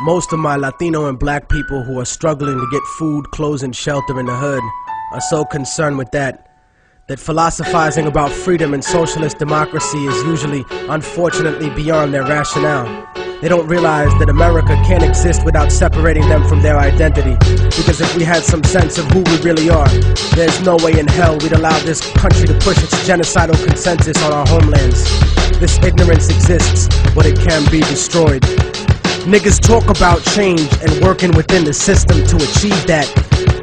Most of my Latino and black people who are struggling to get food, clothes, and shelter in the hood are so concerned with that philosophizing about freedom and socialist democracy is usually, unfortunately, beyond their rationale. They don't realize that America can't exist without separating them from their identity. Because if we had some sense of who we really are, there's no way in hell we'd allow this country to push its genocidal consensus on our homelands. This ignorance exists, but it can be destroyed. Niggas talk about change and working within the system to achieve that.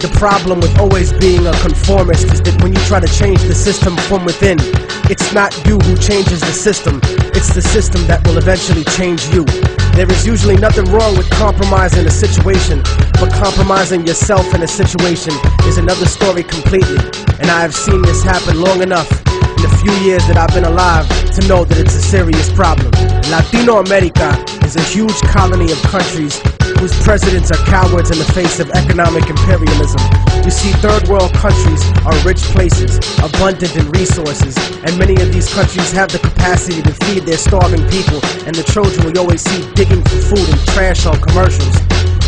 The problem with always being a conformist is that when you try to change the system from within, it's not you who changes the system, it's the system that will eventually change you. There is usually nothing wrong with compromising a situation, but compromising yourself in a situation is another story completely. And I have seen this happen long enough in the few years that I've been alive to know that it's a serious problem. Latino America is a huge colony of countries whose presidents are cowards in the face of economic imperialism. You see, third world countries are rich places, abundant in resources, and many of these countries have the capacity to feed their starving people and the children we always see digging for food and trash on commercials.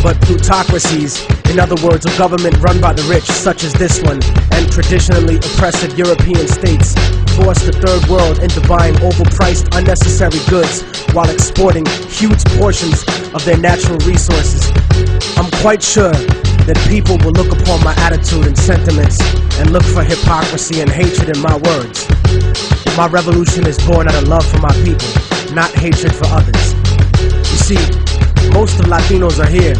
But plutocracies, in other words, a government run by the rich, such as this one, and traditionally oppressive European states, force the third world into buying overpriced, unnecessary goods while exporting huge portions of their natural resources. I'm quite sure that people will look upon my attitude and sentiments and look for hypocrisy and hatred in my words. My revolution is born out of love for my people, not hatred for others. You see, most of Latinos are here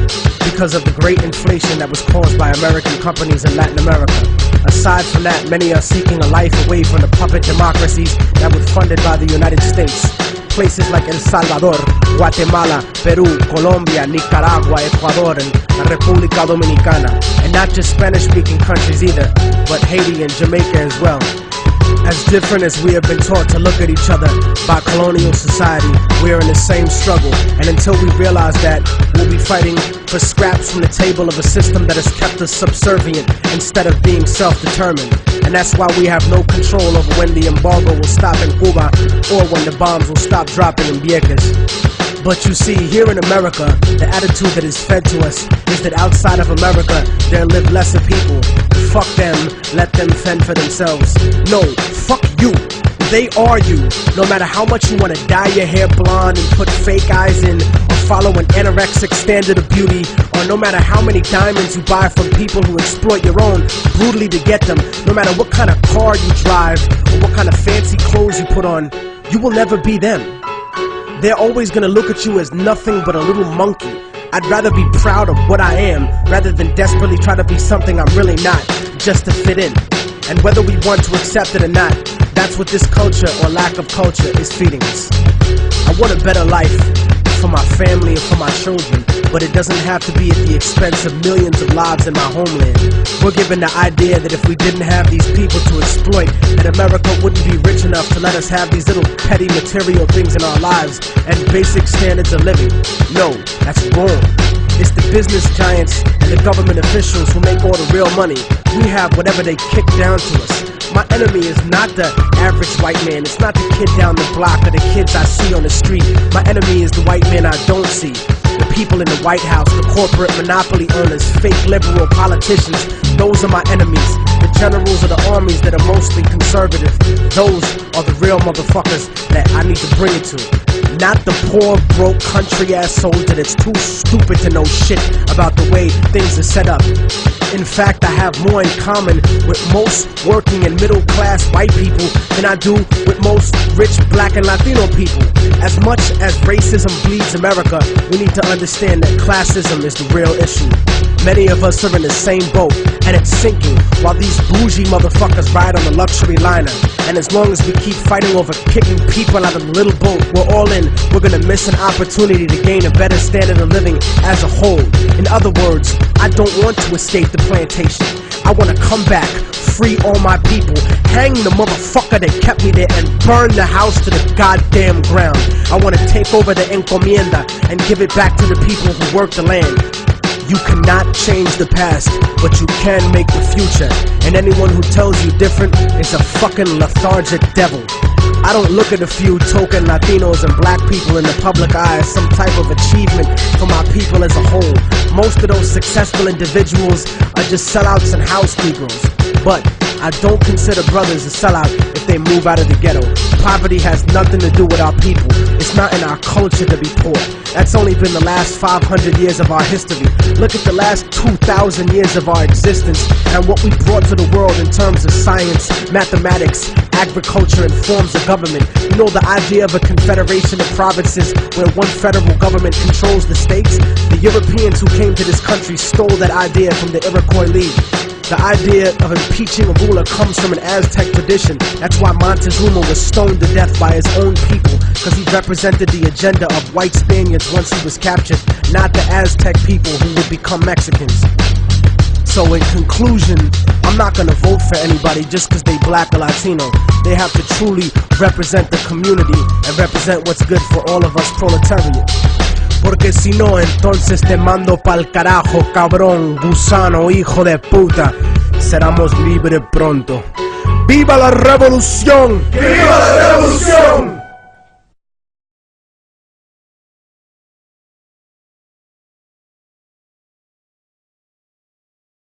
because of the great inflation that was caused by American companies in Latin America. Aside from that, many are seeking a life away from the puppet democracies that were funded by the United States. Places like El Salvador, Guatemala, Peru, Colombia, Nicaragua, Ecuador, and la República Dominicana. And not just Spanish-speaking countries either, but Haiti and Jamaica as well. As different as we have been taught to look at each other by colonial society, we are in the same struggle. And until we realize that, we'll be fighting for scraps from the table of a system that has kept us subservient instead of being self-determined. And that's why we have no control over when the embargo will stop in Cuba or when the bombs will stop dropping in Vieques. But you see, here in America, the attitude that is fed to us is that outside of America, there live lesser people. Fuck them, let them fend for themselves. No, fuck you. They are you. No matter how much you want to dye your hair blonde and put fake eyes in, or follow an anorexic standard of beauty, or no matter how many diamonds you buy from people who exploit your own brutally to get them, no matter what kind of car you drive, or what kind of fancy clothes you put on, you will never be them. They're always gonna look at you as nothing but a little monkey. I'd rather be proud of what I am, rather than desperately try to be something I'm really not, just to fit in. And whether we want to accept it or not, that's what this culture or lack of culture is feeding us. I want a better life for my family and for my children, but it doesn't have to be at the expense of millions of lives in my homeland. We're given the idea that if we didn't have these people to exploit, that America wouldn't be rich enough to let us have these little petty material things in our lives and basic standards of living. No, that's wrong. It's the business giants and the government officials who make all the real money. We have whatever they kick down to us. My enemy is not the average white man. It's not the kid down the block or the kids I see on the street. My enemy is the white man I don't see. The people in the White House, the corporate monopoly owners, fake liberal politicians, those are my enemies. The generals of the armies that are mostly conservative, those are the real motherfuckers that I need to bring it to. Not the poor, broke, country-ass soldier that's too stupid to know shit about the way things are set up. In fact, I have more in common with most working and middle-class white people than I do with most rich black and Latino people. As much as racism bleeds America, we need to understand that classism is the real issue. Many of us are in the same boat, and it's sinking, while these bougie motherfuckers ride on the luxury liner. And as long as we keep fighting over kicking people out of the little boat we're all in, we're gonna miss an opportunity to gain a better standard of living as a whole. In other words, I don't want to escape the plantation. I want to come back, free all my people, hang the motherfucker that kept me there, and burn the house to the goddamn ground. I want to take over the encomienda and give it back to the people who work the land. You cannot change the past, but you can make the future. And anyone who tells you different is a fucking lethargic devil. I don't look at a few token Latinos and black people in the public eye as some type of achievement for my people as a whole. Most of those successful individuals are just sellouts and house Negroes. But I don't consider brothers a sellout if they move out of the ghetto. Poverty has nothing to do with our people. It's not in our culture to be poor. That's only been the last 500 years of our history. Look at the last 2,000 years of our existence and what we brought to the world in terms of science, mathematics, agriculture, and forms of government. You know, the idea of a confederation of provinces where one federal government controls the states? The Europeans who came to this country stole that idea from the Iroquois League. The idea of impeaching a ruler comes from an Aztec tradition. That's why Montezuma was stoned to death by his own people, because he represented the agenda of white Spaniards once he was captured, not the Aztec people who would become Mexicans. So in conclusion, I'm not gonna vote for anybody just because they black or Latino. They have to truly represent the community and represent what's good for all of us proletariat. Porque si no, entonces te mando pa'l carajo, cabrón, gusano, hijo de puta. Seremos libres pronto. ¡Viva la revolución! ¡Viva la revolución!